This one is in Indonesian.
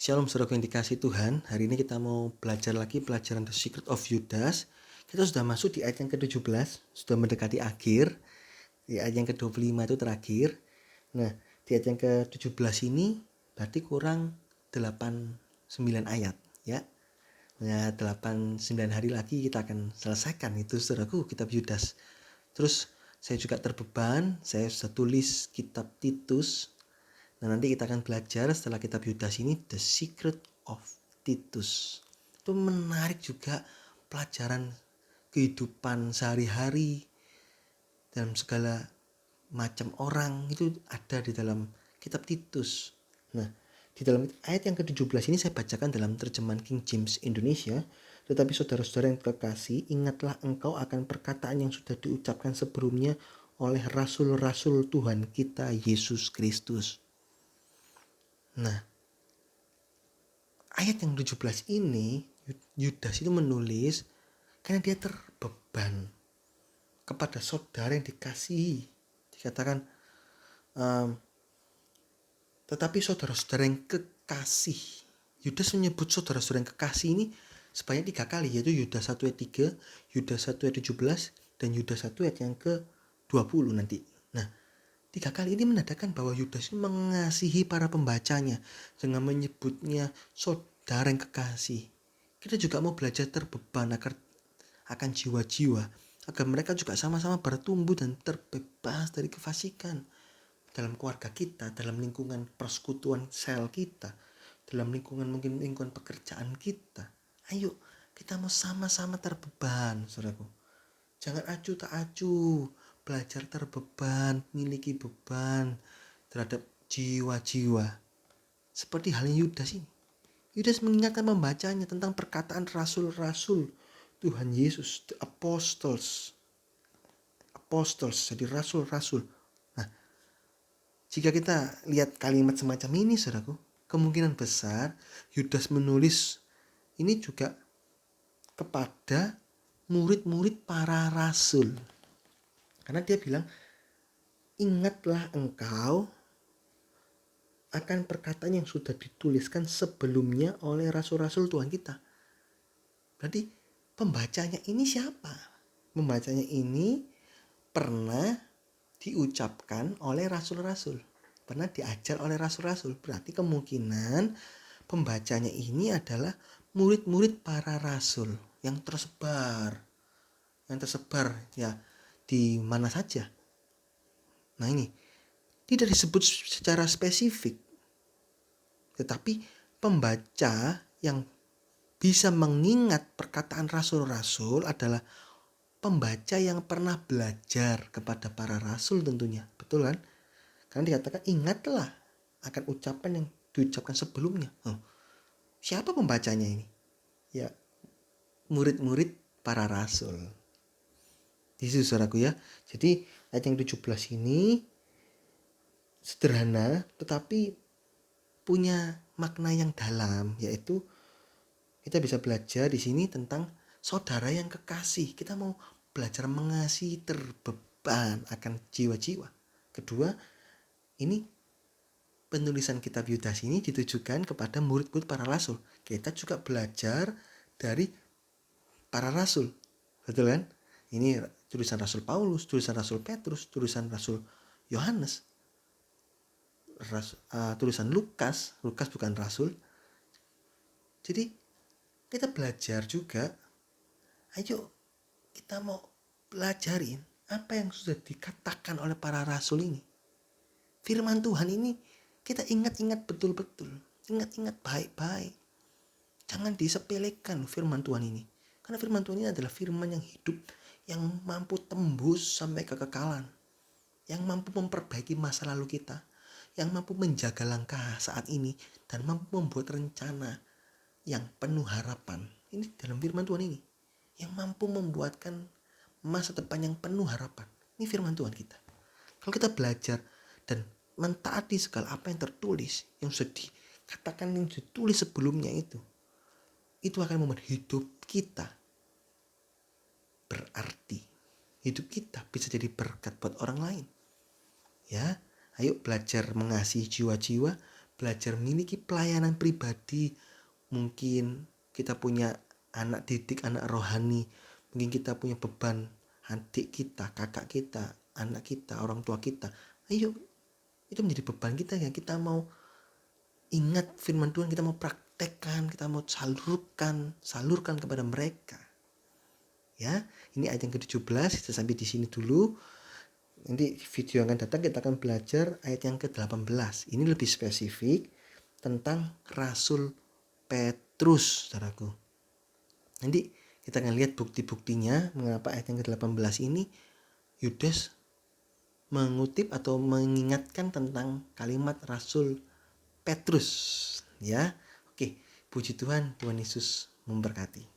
Shalom saudaraku yang dikasih Tuhan. Hari ini kita mau belajar lagi pelajaran The Secret of Judas. Kita sudah masuk di ayat yang ke-17, sudah mendekati akhir. Di ayat yang ke-25 itu terakhir. Nah, di ayat yang ke-17 ini berarti kurang 8-9 ayat ya. Nah, 8-9 hari lagi kita akan selesaikan itu saudaraku kitab Yudas. Terus saya juga terbeban, saya sudah tulis kitab Titus. Nah, nanti kita akan belajar setelah kitab Yudas ini The Secret of Titus. Itu menarik juga, pelajaran kehidupan sehari-hari dalam segala macam orang itu ada di dalam kitab Titus. Nah, di dalam ayat yang ke-17 ini saya bacakan dalam terjemahan King James Indonesia. Tetapi saudara-saudara yang terkasih, ingatlah engkau akan perkataan yang sudah diucapkan sebelumnya oleh rasul-rasul Tuhan kita Yesus Kristus. Nah, ayat yang 17 ini Yudas itu menulis karena dia terbeban kepada saudara yang dikasihi. Dikatakan tetapi saudara-saudara yang kekasih. Yudas menyebut saudara-saudara yang kekasih ini sebanyak 3 kali, yaitu Yudas 1 ayat 3, Yudas 1 ayat 17, dan Yudas 1 ayat yang ke-20 nanti. Nah, 3 kali ini menandakan bahwa Yudas mengasihi para pembacanya dengan menyebutnya saudara yang kekasih. Kita juga mau belajar terbeban akan jiwa-jiwa agar mereka juga sama-sama bertumbuh dan terbebas dari kefasikan dalam keluarga kita, dalam lingkungan persekutuan sel kita, dalam mungkin lingkungan pekerjaan kita. Ayo kita mau sama-sama terbeban, saudaraku. Jangan acuh tak acuh, belajar terbeban, miliki beban terhadap jiwa-jiwa. Seperti halnya Yudas ini. Yudas mengingatkan pembacanya tentang perkataan rasul-rasul Tuhan Yesus, the apostles, jadi rasul-rasul. Nah, jika kita lihat kalimat semacam ini, saudaraku, kemungkinan besar Yudas menulis ini juga kepada murid-murid para rasul. Karena dia bilang, ingatlah engkau akan perkataan yang sudah dituliskan sebelumnya oleh rasul-rasul Tuhan kita. Berarti pembacanya ini siapa? Pembacanya ini pernah diucapkan oleh rasul-rasul. Pernah diajar oleh rasul-rasul. Berarti kemungkinan pembacanya ini adalah murid-murid para rasul yang tersebar ya di mana saja. Nah, ini tidak disebut secara spesifik, tetapi pembaca yang bisa mengingat perkataan rasul-rasul adalah pembaca yang pernah belajar kepada para rasul tentunya. Betul kan? Karena dikatakan ingatlah akan ucapan yang diucapkan sebelumnya. Siapa pembacanya ini? Ya, murid-murid para rasul. Itu saudaraku ya. Jadi ayat yang 17 ini sederhana tetapi punya makna yang dalam, yaitu kita bisa belajar di sini tentang saudara yang kekasih. Kita mau belajar mengasihi terbeban akan jiwa-jiwa. Kedua, ini penulisan kitab Yudas ini ditujukan kepada murid-murid para rasul. Kita juga belajar dari para rasul. Betul kan? Ini tulisan Rasul Paulus, tulisan Rasul Petrus, tulisan Rasul Yohanes, tulisan Lukas bukan rasul. Jadi kita belajar juga, ayo kita mau pelajarin apa yang sudah dikatakan oleh para rasul ini. Firman Tuhan ini kita ingat-ingat betul-betul, ingat-ingat baik-baik. Jangan disepelekan firman Tuhan ini. Karena firman Tuhan ini adalah firman yang hidup, yang mampu tembus sampai kekekalan, yang mampu memperbaiki masa lalu kita, yang mampu menjaga langkah saat ini, dan mampu membuat rencana yang penuh harapan. Ini dalam firman Tuhan ini, yang mampu membuatkan masa depan yang penuh harapan. Ini firman Tuhan kita. Kalau kita belajar dan mentaati segala apa yang tertulis, yang sudah dikatakan, yang ditulis sebelumnya itu akan membuat hidup kita berarti. Hidup kita bisa jadi berkat buat orang lain. Ya, ayo belajar mengasihi jiwa-jiwa, belajar memiliki pelayanan pribadi. Mungkin kita punya anak didik, anak rohani, mungkin kita punya beban adik kita, kakak kita, anak kita, orang tua kita. Ayo, itu menjadi beban kita ya. Kita mau ingat firman Tuhan, kita mau praktekkan, kita mau salurkan kepada mereka. Ya, ini ayat yang ke-17, kita sampai di sini dulu. Nanti video yang akan datang kita akan belajar ayat yang ke-18. Ini lebih spesifik tentang Rasul Petrus, saudaraku. Nanti kita akan lihat bukti-buktinya mengapa ayat yang ke-18 ini Yudas mengutip atau mengingatkan tentang kalimat Rasul Petrus, ya. Oke, puji Tuhan, Tuhan Yesus memberkati.